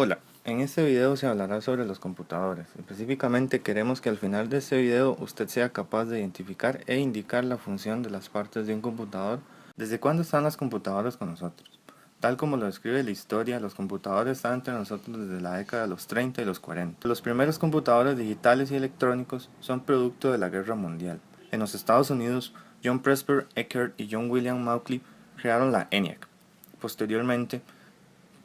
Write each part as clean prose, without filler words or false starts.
Hola, en este video se hablará sobre los computadores. Específicamente queremos que al final de este video usted sea capaz de identificar e indicar la función de las partes de un computador. ¿Desde cuándo están las computadoras con nosotros? Tal como lo describe la historia, los computadores están entre nosotros desde la década de los 30 y los 40. Los primeros computadores digitales y electrónicos son producto de la Guerra Mundial. En los Estados Unidos, John Presper Eckert y John William Mauchly crearon la ENIAC. Posteriormente,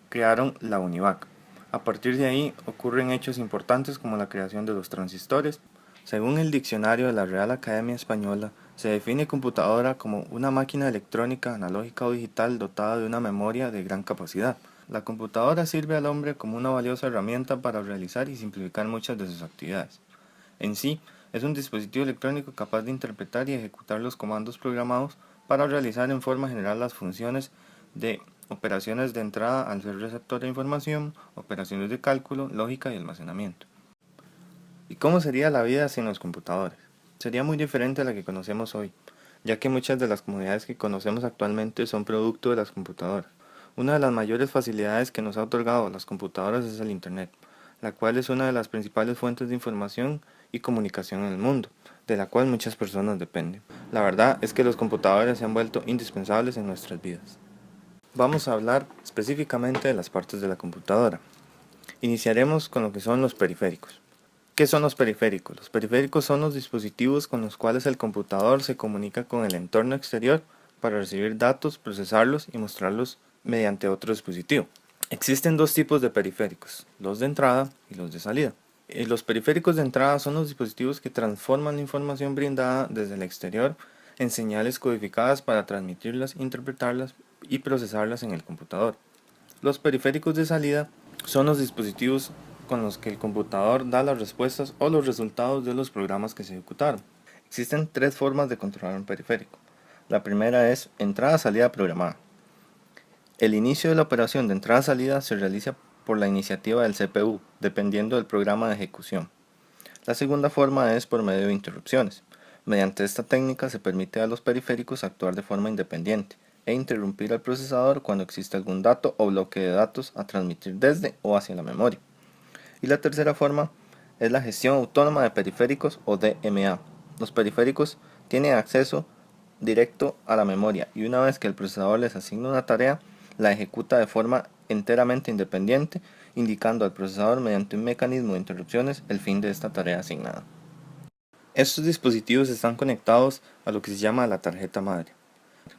crearon la UNIVAC. A partir de ahí ocurren hechos importantes como la creación de los transistores. Según el diccionario de la Real Academia Española, se define computadora como una máquina electrónica, analógica o digital dotada de una memoria de gran capacidad. La computadora sirve al hombre como una valiosa herramienta para realizar y simplificar muchas de sus actividades. En sí, es un dispositivo electrónico capaz de interpretar y ejecutar los comandos programados para realizar en forma general las funciones de operaciones de entrada al ser receptor de información, operaciones de cálculo, lógica y almacenamiento. ¿Y cómo sería la vida sin los computadores? Sería muy diferente a la que conocemos hoy, ya que muchas de las comodidades que conocemos actualmente son producto de las computadoras. Una de las mayores facilidades que nos ha otorgado las computadoras es el Internet, la cual es una de las principales fuentes de información y comunicación en el mundo, de la cual muchas personas dependen. La verdad es que los computadores se han vuelto indispensables en nuestras vidas. Vamos a hablar específicamente de las partes de la computadora. Iniciaremos con lo que son los periféricos. ¿Qué son los periféricos? Los periféricos son los dispositivos con los cuales el computador se comunica con el entorno exterior para recibir datos, procesarlos y mostrarlos mediante otro dispositivo. Existen dos tipos de periféricos, los de entrada y los de salida. Los periféricos de entrada son los dispositivos que transforman la información brindada desde el exterior en señales codificadas para transmitirlas, interpretarlas y procesarlas en el computador. Los periféricos de salida son los dispositivos con los que el computador da las respuestas o los resultados de los programas que se ejecutaron. Existen tres formas de controlar un periférico. La primera es entrada-salida programada. El inicio de la operación de entrada-salida se realiza por la iniciativa del CPU, dependiendo del programa de ejecución. La segunda forma es por medio de interrupciones. Mediante esta técnica se permite a los periféricos actuar de forma independiente e interrumpir al procesador cuando existe algún dato o bloque de datos a transmitir desde o hacia la memoria. Y la tercera forma es la gestión autónoma de periféricos o DMA. Los periféricos tienen acceso directo a la memoria y una vez que el procesador les asigna una tarea, la ejecuta de forma enteramente independiente, indicando al procesador mediante un mecanismo de interrupciones el fin de esta tarea asignada. Estos dispositivos están conectados a lo que se llama la tarjeta madre.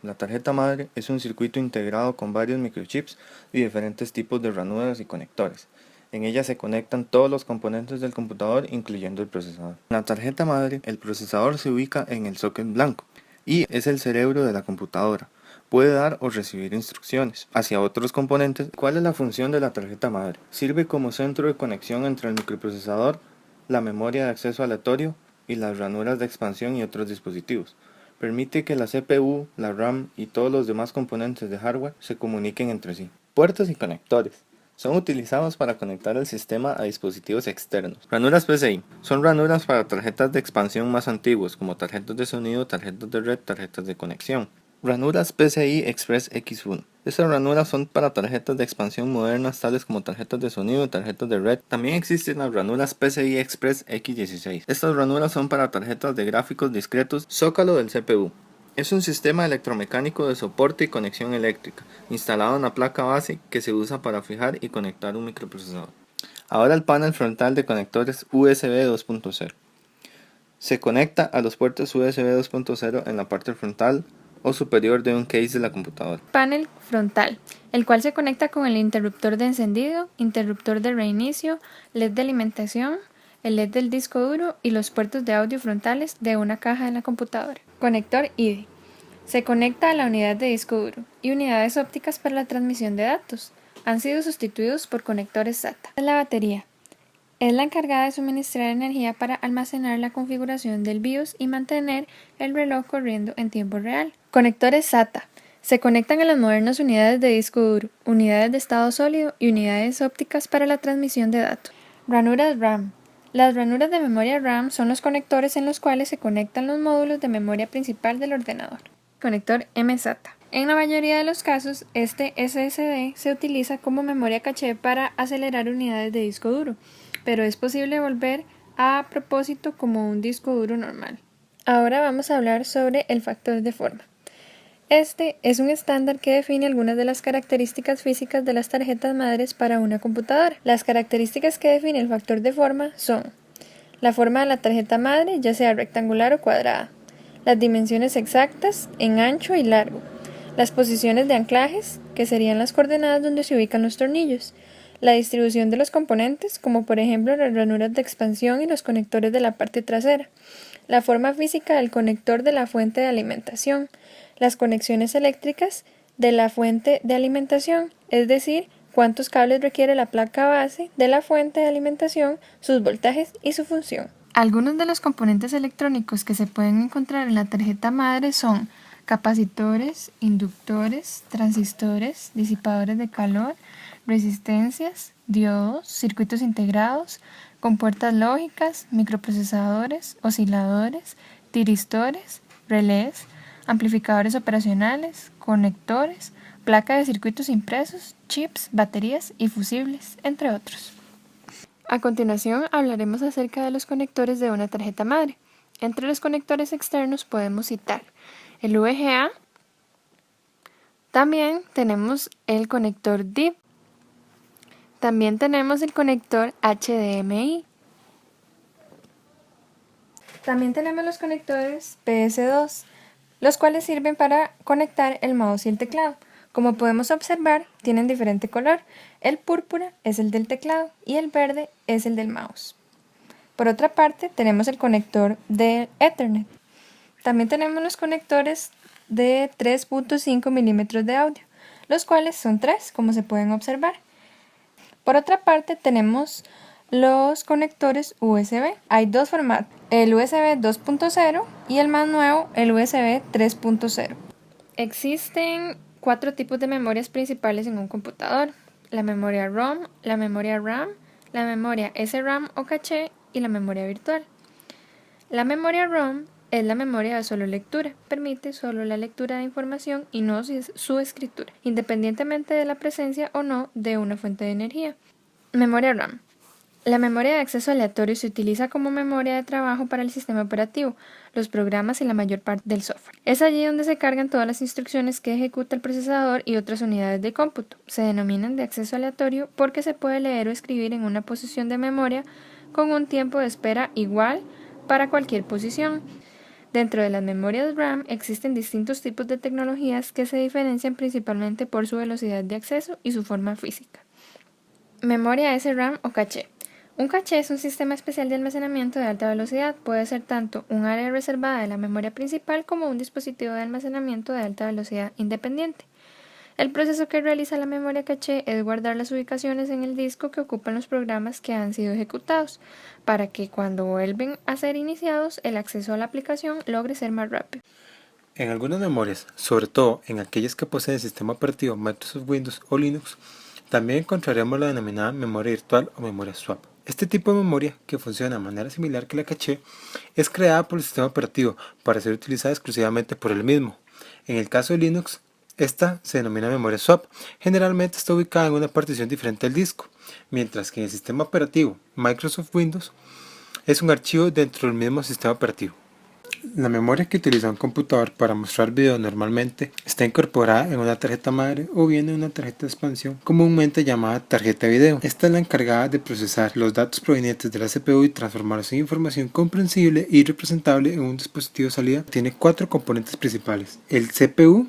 La tarjeta madre es un circuito integrado con varios microchips y diferentes tipos de ranuras y conectores. En ella se conectan todos los componentes del computador, incluyendo el procesador. En la tarjeta madre, el procesador se ubica en el socket blanco y es el cerebro de la computadora. Puede dar o recibir instrucciones hacia otros componentes. ¿Cuál es la función de la tarjeta madre? Sirve como centro de conexión entre el microprocesador, la memoria de acceso aleatorio y las ranuras de expansión y otros dispositivos. Permite que la CPU, la RAM y todos los demás componentes de hardware se comuniquen entre sí. Puertos y conectores. Son utilizados para conectar el sistema a dispositivos externos. Ranuras PCI. Son ranuras para tarjetas de expansión más antiguas, como tarjetas de sonido, tarjetas de red, tarjetas de conexión. Ranuras PCI Express X1. Estas ranuras son para tarjetas de expansión modernas tales como tarjetas de sonido y tarjetas de red. También existen las ranuras PCI Express X16. Estas ranuras son para tarjetas de gráficos discretos. Zócalo del CPU. Es un sistema electromecánico de soporte y conexión eléctrica, instalado en la placa base que se usa para fijar y conectar un microprocesador. Ahora el panel frontal de conectores USB 2.0. Se conecta a los puertos USB 2.0 en la parte frontal o superior de un case de la computadora. Panel frontal, el cual se conecta con el interruptor de encendido, interruptor de reinicio, LED de alimentación, el LED del disco duro y los puertos de audio frontales de una caja de la computadora. Conector IDE. Se conecta a la unidad de disco duro y unidades ópticas para la transmisión de datos. Han sido sustituidos por conectores SATA. La batería. Es la encargada de suministrar energía para almacenar la configuración del BIOS y mantener el reloj corriendo en tiempo real. Conectores SATA. Se conectan a las modernas unidades de disco duro, unidades de estado sólido y unidades ópticas para la transmisión de datos. Ranuras RAM. Las ranuras de memoria RAM son los conectores en los cuales se conectan los módulos de memoria principal del ordenador. Conector MSATA. En la mayoría de los casos, este SSD se utiliza como memoria caché para acelerar unidades de disco duro, pero es posible volver a propósito como un disco duro normal. Ahora vamos a hablar sobre el factor de forma. Este es un estándar que define algunas de las características físicas de las tarjetas madres para una computadora. Las características que define el factor de forma son la forma de la tarjeta madre, ya sea rectangular o cuadrada, las dimensiones exactas en ancho y largo, las posiciones de anclajes, que serían las coordenadas donde se ubican los tornillos, la distribución de los componentes, como por ejemplo las ranuras de expansión y los conectores de la parte trasera, la forma física del conector de la fuente de alimentación, las conexiones eléctricas de la fuente de alimentación, es decir, cuántos cables requiere la placa base de la fuente de alimentación, sus voltajes y su función. Algunos de los componentes electrónicos que se pueden encontrar en la tarjeta madre son capacitores, inductores, transistores, disipadores de calor, resistencias, diodos, circuitos integrados, compuertas lógicas, microprocesadores, osciladores, tiristores, relés, amplificadores operacionales, conectores, placa de circuitos impresos, chips, baterías y fusibles, entre otros. A continuación hablaremos acerca de los conectores de una tarjeta madre. Entre los conectores externos podemos citar el VGA, también tenemos el conector DIP, también tenemos el conector HDMI, también tenemos los conectores PS2, los cuales sirven para conectar el mouse y el teclado. Como podemos observar, tienen diferente color. El púrpura es el del teclado y el verde es el del mouse. Por otra parte, tenemos el conector de Ethernet. También tenemos los conectores de 3.5 milímetros de audio, los cuales son 3, como se pueden observar. Por otra parte, tenemos los conectores USB. Hay dos formatos, el USB 2.0 y el más nuevo, el USB 3.0. Existen 4 tipos de memorias principales en un computador: la memoria ROM, la memoria RAM, la memoria SRAM o caché y la memoria virtual. La memoria ROM es la memoria de solo lectura, permite solo la lectura de información y no su escritura, independientemente de la presencia o no de una fuente de energía. Memoria RAM. La memoria de acceso aleatorio se utiliza como memoria de trabajo para el sistema operativo, los programas y la mayor parte del software. Es allí donde se cargan todas las instrucciones que ejecuta el procesador y otras unidades de cómputo. Se denominan de acceso aleatorio porque se puede leer o escribir en una posición de memoria con un tiempo de espera igual para cualquier posición. Dentro de las memorias RAM existen distintos tipos de tecnologías que se diferencian principalmente por su velocidad de acceso y su forma física. Memoria SRAM o caché. Un caché es un sistema especial de almacenamiento de alta velocidad. Puede ser tanto un área reservada de la memoria principal como un dispositivo de almacenamiento de alta velocidad independiente. El proceso que realiza la memoria caché es guardar las ubicaciones en el disco que ocupan los programas que han sido ejecutados, para que cuando vuelven a ser iniciados, el acceso a la aplicación logre ser más rápido. En algunas memorias, sobre todo en aquellas que poseen el sistema operativo Microsoft Windows o Linux, también encontraremos la denominada memoria virtual o memoria swap. Este tipo de memoria, que funciona de manera similar que la caché, es creada por el sistema operativo para ser utilizada exclusivamente por él mismo. En el caso de Linux, esta se denomina memoria swap. Generalmente está ubicada en una partición diferente del disco, mientras que en el sistema operativo Microsoft Windows es un archivo dentro del mismo sistema operativo. La memoria que utiliza un computador para mostrar video normalmente está incorporada en una tarjeta madre o bien en una tarjeta de expansión comúnmente llamada tarjeta video. Esta es la encargada de procesar los datos provenientes de la CPU y transformarlos en información comprensible y representable en un dispositivo de salida. Tiene 4 componentes principales: el CPU,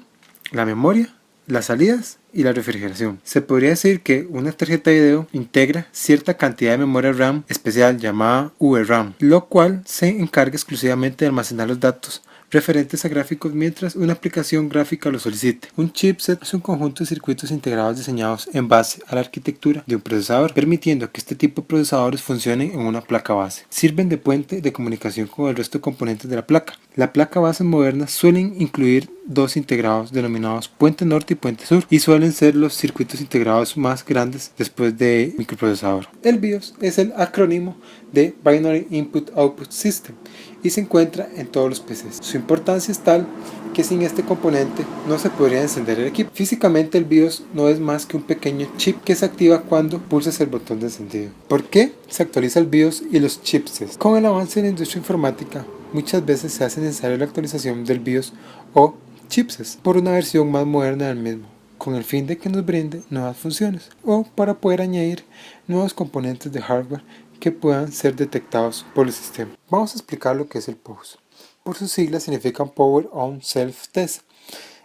la memoria, las salidas y la refrigeración. Se podría decir que una tarjeta de video integra cierta cantidad de memoria RAM especial llamada VRAM, lo cual se encarga exclusivamente de almacenar los datos referentes a gráficos mientras una aplicación gráfica lo solicite. Un chipset es un conjunto de circuitos integrados diseñados en base a la arquitectura de un procesador, permitiendo que este tipo de procesadores funcionen en una placa base. Sirven de puente de comunicación con el resto de componentes de la placa. La placa base moderna suelen incluir 2 integrados denominados puente norte y puente sur, y suelen ser los circuitos integrados más grandes después de microprocesador. El BIOS es el acrónimo de Binary Input Output System y se encuentra en todos los PCs. Su su importancia es tal que sin este componente no se podría encender el equipo. Físicamente el BIOS no es más que un pequeño chip que se activa cuando pulsas el botón de encendido. ¿Por qué se actualiza el BIOS y los chipsets? Con el avance de la industria informática, muchas veces se hace necesaria la actualización del BIOS o chipsets por una versión más moderna del mismo, con el fin de que nos brinde nuevas funciones o para poder añadir nuevos componentes de hardware que puedan ser detectados por el sistema. Vamos a explicar lo que es el POS. Por sus siglas significan Power On Self Test.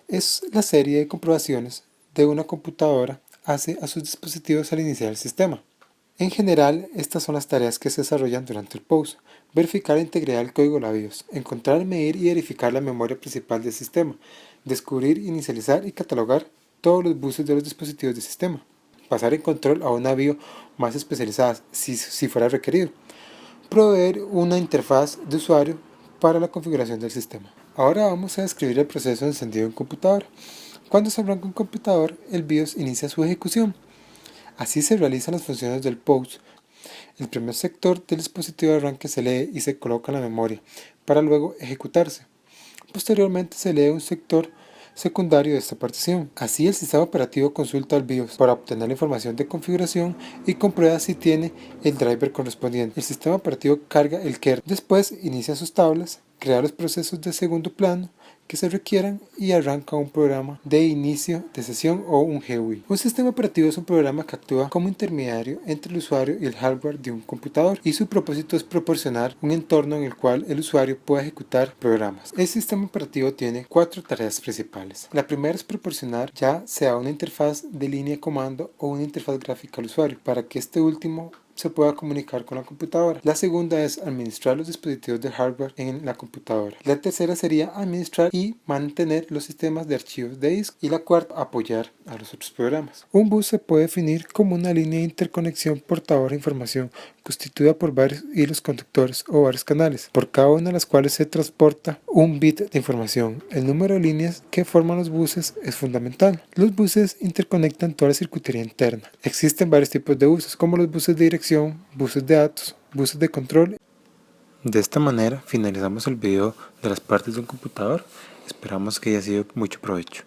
Es la serie de comprobaciones de una computadora hace a sus dispositivos al iniciar el sistema. En general, estas son las tareas que se desarrollan durante el POS. Verificar la integridad del código de la BIOS, encontrar, medir y verificar la memoria principal del sistema, descubrir, inicializar y catalogar todos los buses de los dispositivos del sistema, pasar el control a una BIOS más especializada si fuera requerido, proveer una interfaz de usuario para la configuración del sistema. Ahora vamos a describir el proceso de encendido en computadora. Cuando se arranca un computador, el BIOS inicia su ejecución. Así se realizan las funciones del POS. El primer sector del dispositivo de arranque se lee y se coloca en la memoria, para luego ejecutarse. Posteriormente se lee un sector secundario de esta partición. Así el sistema operativo consulta al BIOS para obtener la información de configuración y comprueba si tiene el driver correspondiente. El sistema operativo carga el kernel. Después inicia sus tablas, crea los procesos de segundo plano que se requieran y arranca un programa de inicio de sesión o un GUI. Un sistema operativo es un programa que actúa como intermediario entre el usuario y el hardware de un computador y su propósito es proporcionar un entorno en el cual el usuario pueda ejecutar programas. El sistema operativo tiene 4 tareas principales. La primera es proporcionar ya sea una interfaz de línea de comando o una interfaz gráfica al usuario para que este último se pueda comunicar con la computadora. La segunda es administrar los dispositivos de hardware en la computadora. La tercera sería administrar y mantener los sistemas de archivos de disco. Y la cuarta, apoyar a los otros programas. Un bus se puede definir como una línea de interconexión portadora de información constituida por varios hilos conductores o varios canales, por cada una de las cuales se transporta un bit de información. El número de líneas que forman los buses es fundamental. Los buses interconectan toda la circuitería interna. Existen varios tipos de buses, como los buses de dirección, buses de datos, buses de control. De esta manera finalizamos el video de las partes de un computador. Esperamos que haya sido de mucho provecho.